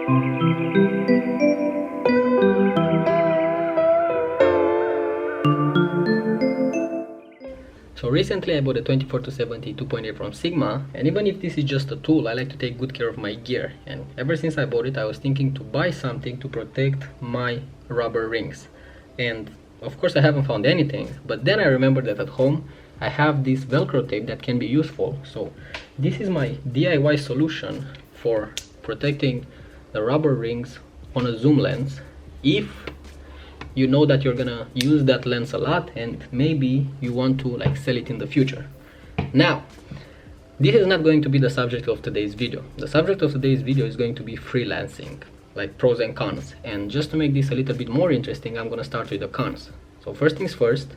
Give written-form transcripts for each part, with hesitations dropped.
So recently I bought a 24-70 2.8 from Sigma, and even if this is just a tool, I like to take good care of my gear. And ever since I bought it, I was thinking to buy something to protect my rubber rings. And of course I haven't found anything, but then I remembered that at home I have this Velcro tape that can be useful. So this is my DIY solution for protecting the rubber rings on a zoom lens if you know that you're gonna use that lens a lot and maybe you want to like sell it in the future. Now, this is not going to be the subject of today's video. The subject of today's video is going to be freelancing, like pros and cons. And just to make this a little bit more interesting, I'm gonna start with the cons. So first things first,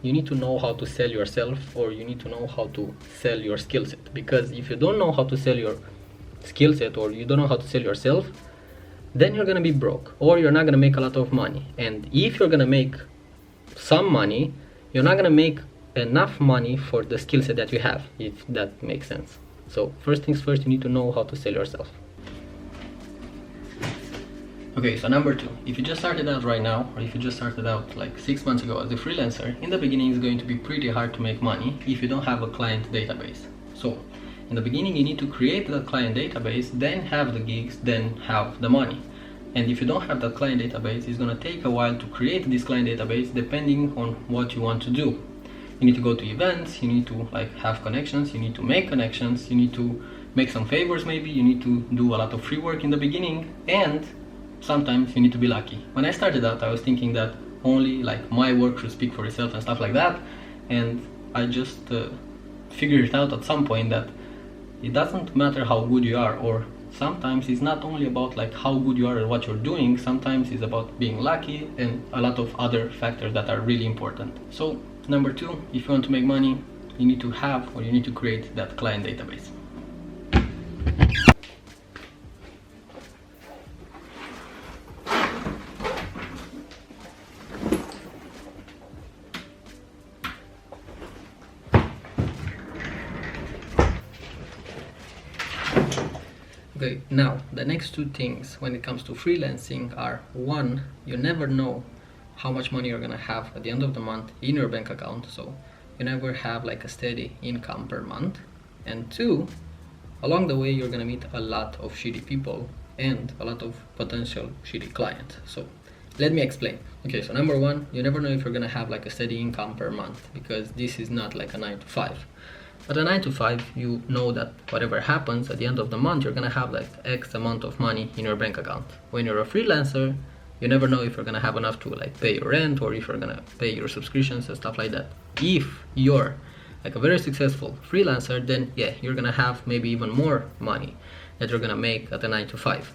you need to know how to sell yourself, or you need to know how to sell your skill set. Because if you don't know how to sell your skill set, or you don't know how to sell yourself, then you're gonna be broke, or you're not gonna make a lot of money. And if you're gonna make some money, you're not gonna make enough money for the skill set that you have, if that makes sense. So first things first, you need to know how to sell yourself. Okay, so number two, if you just started out right now, or if you just started out like 6 months ago as a freelancer, in the beginning it's going to be pretty hard to make money if you don't have a client database. So in the beginning you need to create the client database, then have the gigs, then have the money. And if you don't have that client database, it's gonna take a while to create this client database depending on what you want to do. You need to go to events, you need to like have connections, you need to make connections, you need to make some favors maybe, you need to do a lot of free work in the beginning, and sometimes you need to be lucky. When I started out, I was thinking that only like my work should speak for itself and stuff like that, and I just figured it out at some point that it doesn't matter how good you are, or sometimes it's not only about like how good you are at what you're doing, sometimes it's about being lucky and a lot of other factors that are really important. So number two, if you want to make money, you need to have, or you need to create that client database. Okay, now the next two things when it comes to freelancing are: one, you never know how much money you're gonna have at the end of the month in your bank account, so you never have like a steady income per month. And two, along the way you're gonna meet a lot of shitty people and a lot of potential shitty clients. So let me explain. Okay, so number one, you never know if you're gonna have like a steady income per month, because this is not like a 9 to 5. But a 9 to 5, you know that whatever happens at the end of the month, you're gonna have like X amount of money in your bank account. When you're a freelancer, you never know if you're gonna have enough to like pay your rent, or if you're gonna pay your subscriptions and stuff like that. If you're like a very successful freelancer, then yeah, you're gonna have maybe even more money that you're gonna make at a 9 to 5.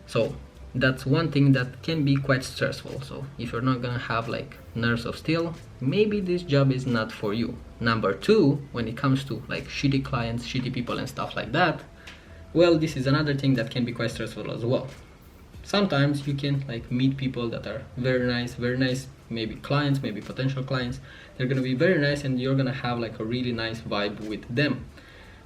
So that's one thing that can be quite stressful. So if you're not gonna have like nerves of steel, maybe this job is not for you. Number two, when it comes to like shitty clients, shitty people and stuff like that, well, this is another thing that can be quite stressful as well. Sometimes you can like meet people that are very nice, maybe clients, maybe potential clients. They're gonna be very nice and you're gonna have like a really nice vibe with them.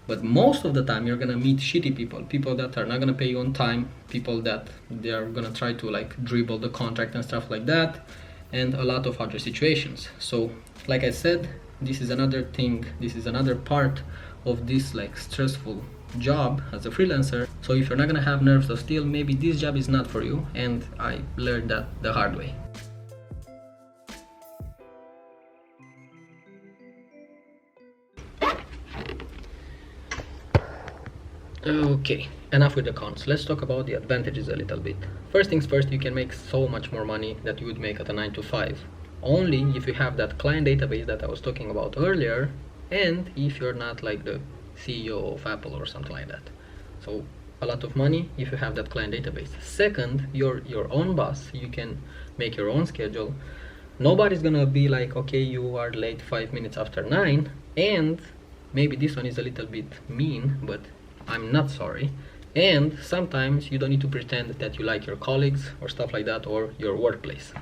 But most of the time you're gonna meet shitty people, people that are not gonna pay you on time, people that they are gonna try to like dribble the contract and stuff like that, and a lot of other situations. So like I said, this is another thing, this is another part of this like stressful job as a freelancer. So if you're not gonna have nerves of steel, maybe this job is not for you, and I learned that the hard way. Okay, enough with the cons. Let's talk about the advantages a little bit. First things first, you can make so much more money that you would make at a 9 to 5. Only if you have that client database that I was talking about earlier, and if you're not like the CEO of Apple or something like that. So a lot of money if you have that client database. Second, you're your own boss. You can make your own schedule. Nobody's gonna be like, okay, you are late 5 minutes after 9, and maybe this one is a little bit mean, but I'm not sorry. And sometimes you don't need to pretend that you like your colleagues or stuff like that, or your workplace.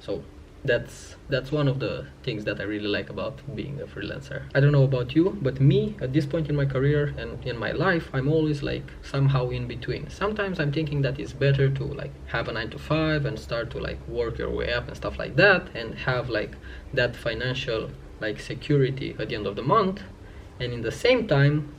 So that's one of the things that I really like about being a freelancer. I don't know about you, but me at this point in my career and in my life, I'm always like somehow in between. Sometimes I'm thinking that it's better to like have a 9 to 5 and start to like work your way up and stuff like that, and have like that financial like security at the end of the month. And in the same time,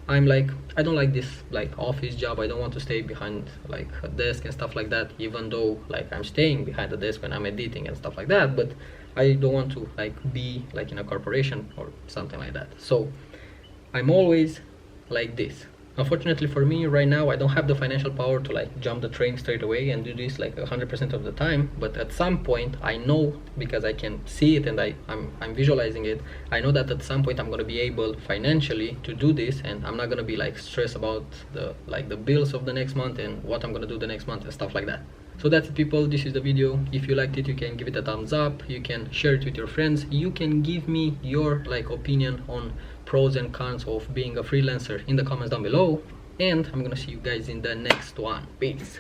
I'm like, I don't like this like office job. I don't want to stay behind like a desk and stuff like that, even though like I'm staying behind the desk when I'm editing and stuff like that, but I don't want to like be like in a corporation or something like that. So I'm always like this. Unfortunately for me right now, I don't have the financial power to like jump the train straight away and do this like 100% of the time, but at some point I know, because I can see it and I'm visualizing it, I know that at some point I'm going to be able financially to do this, and I'm not going to be like stressed about the bills of the next month and what I'm going to do the next month and stuff like that. So that's it, people. This is the video. If you liked it, you can give it a thumbs up, you can share it with your friends, you can give me your like opinion on pros and cons of being a freelancer in the comments down below, and I'm gonna see you guys in the next one. Peace.